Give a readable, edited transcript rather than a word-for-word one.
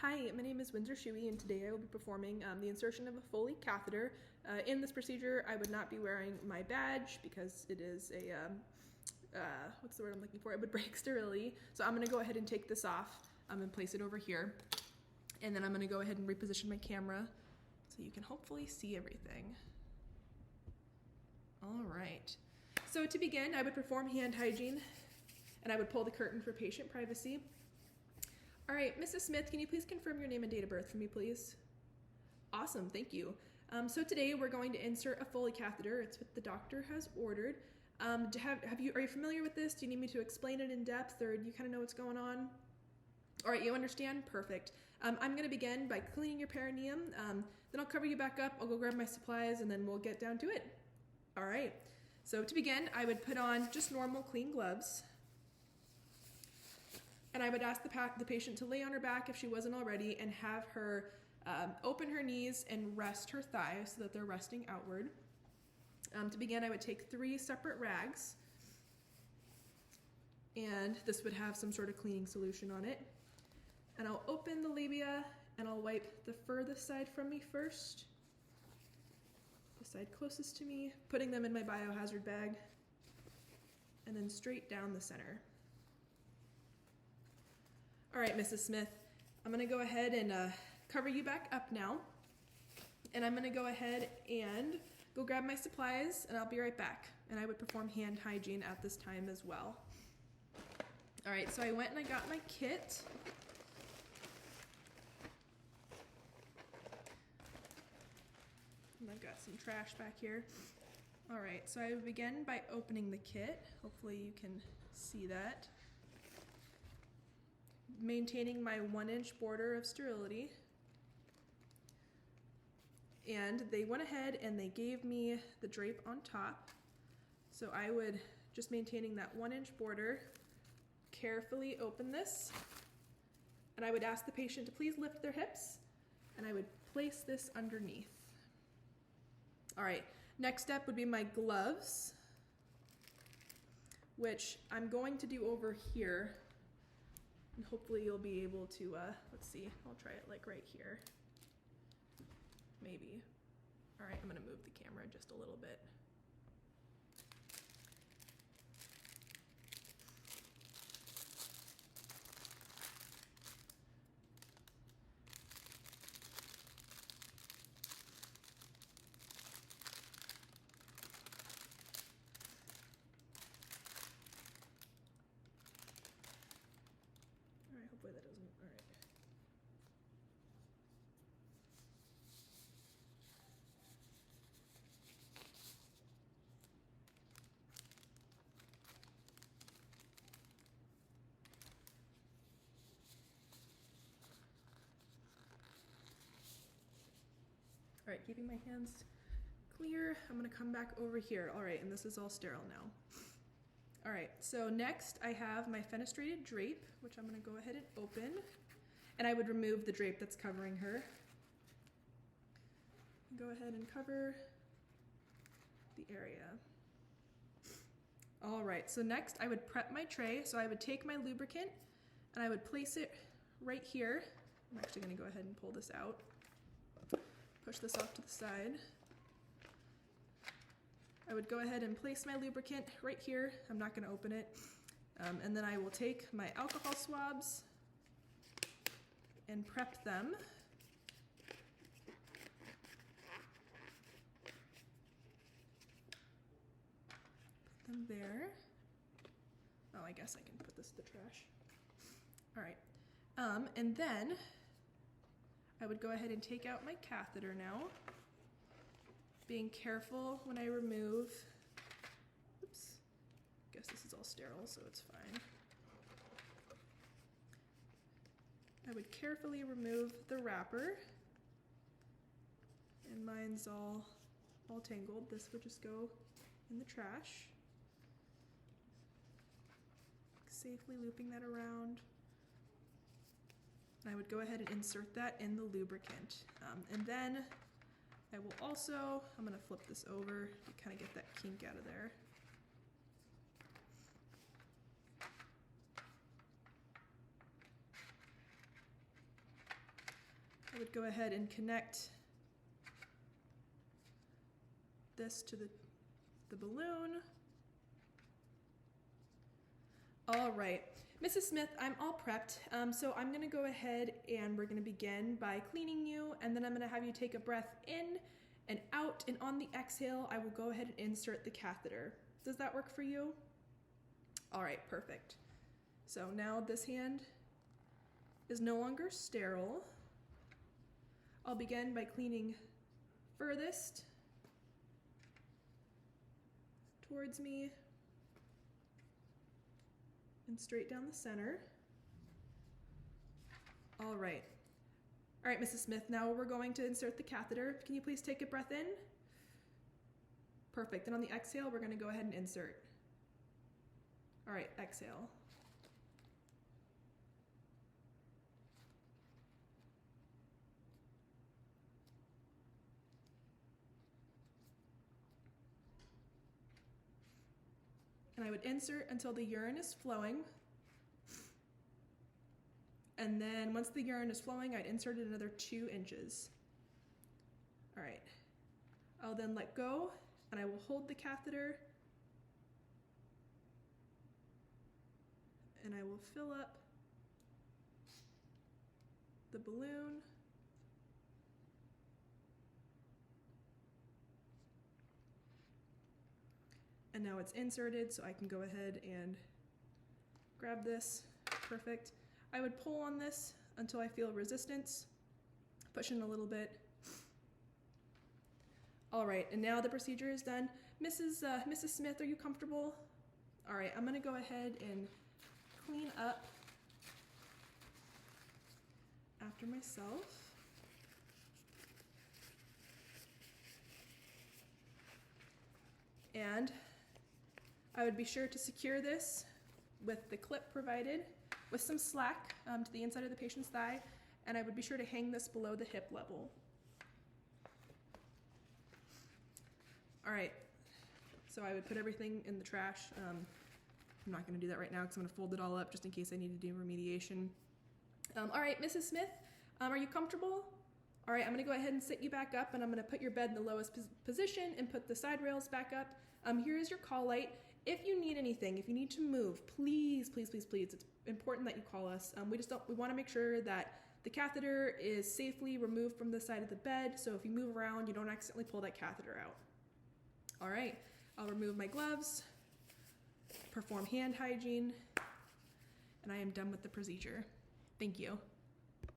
Hi, my name is Windsor Shuey, and today I will be performing the insertion of a Foley catheter. In this procedure, I would not be wearing my badge because it is a, what's the word I'm looking for? It would break sterility. So I'm gonna go ahead and take this off and place it over here. And then I'm gonna go ahead and reposition my camera so you can hopefully see everything. All right. So to begin, I would perform hand hygiene and I would pull the curtain for patient privacy. All right, Mrs. Smith, can you please confirm your name and date of birth for me, please? Awesome, thank you. So today we're going to insert a Foley catheter. It's what the doctor has ordered. Are you familiar with this? Do you need me to explain it in depth, or do you kind of know what's going on? All right, you understand? Perfect. I'm gonna begin by cleaning your perineum. Then I'll cover you back up. I'll go grab my supplies, and then we'll get down to it. All right, so to begin, I would put on just normal clean gloves. And I would ask the patient to lay on her back if she wasn't already and have her open her knees and rest her thighs so that they're resting outward. To begin, I would take 3 separate rags, and this would have some sort of cleaning solution on it. And I'll open the labia and I'll wipe the furthest side from me first, the side closest to me, putting them in my biohazard bag, and then straight down the center. All right, Mrs. Smith, I'm gonna go ahead and cover you back up now. And I'm gonna go ahead and go grab my supplies, and I'll be right back. And I would perform hand hygiene at this time as well. All right, so I went and I got my kit. And I've got some trash back here. All right, so I would begin by opening the kit. Hopefully you can see that. Maintaining my 1-inch border of sterility. And they went ahead and they gave me the drape on top. So I would, just maintaining that 1-inch border, carefully open this. And I would ask the patient to please lift their hips, and I would place this underneath. All right, next step would be my gloves, which I'm going to do over here. And hopefully you'll be able to, let's see, I'll try it like right here. Maybe. All right, I'm gonna move the camera just a little bit. All right, hopefully that doesn't, all right. All right, keeping my hands clear, I'm gonna come back over here. All right, and this is all sterile now. All right, so next I have my fenestrated drape, which I'm gonna go ahead and open. And I would remove the drape that's covering her. Go ahead and cover the area. All right, so next I would prep my tray. So I would take my lubricant and I would place it right here. I'm actually gonna go ahead and pull this out. Push this off to the side. I would go ahead and place my lubricant right here. I'm not gonna open it. And then I will take my alcohol swabs and prep them. Put them there. Oh, I guess I can put this in the trash. All right, and then I would go ahead and take out my catheter now, being careful when I remove, oops, I guess this is all sterile, so it's fine. I would carefully remove the wrapper, and mine's all tangled. This would just go in the trash. Safely looping that around. I would go ahead and insert that in the lubricant. And then I will also, I'm gonna flip this over to kind of get that kink out of there. I would go ahead and connect this to the balloon. All right, Mrs. Smith, I'm all prepped. So I'm gonna go ahead and we're gonna begin by cleaning you, and then I'm gonna have you take a breath in and out, and on the exhale, I will go ahead and insert the catheter. Does that work for you? All right, perfect. So now this hand is no longer sterile. I'll begin by cleaning furthest towards me and straight down the center. All right, Mrs. Smith, now we're going to insert the catheter. Can you please take a breath in? Perfect, and on the exhale, we're gonna go ahead and insert. All right, exhale. And I would insert until the urine is flowing. And then once the urine is flowing, I'd insert it another 2 inches. All right. I'll then let go, and I will hold the catheter, and I will fill up the balloon. And now it's inserted, so I can go ahead and grab this. Perfect. I would pull on this until I feel resistance, push in a little bit. All right, and now the procedure is done. Mrs. Smith, are you comfortable? All right, I'm gonna go ahead and clean up after myself. And I would be sure to secure this with the clip provided with some slack to the inside of the patient's thigh, and I would be sure to hang this below the hip level. All right, so I would put everything in the trash. I'm not gonna do that right now because I'm gonna fold it all up just in case I need to do remediation. All right, Mrs. Smith, are you comfortable? All right, I'm gonna go ahead and sit you back up, and I'm gonna put your bed in the lowest position and put the side rails back up. Here is your call light. If you need anything, if you need to move, please, please, please, please, it's important that you call us. We wanna make sure that the catheter is safely removed from the side of the bed, so if you move around, you don't accidentally pull that catheter out. All right, I'll remove my gloves, perform hand hygiene, and I am done with the procedure. Thank you.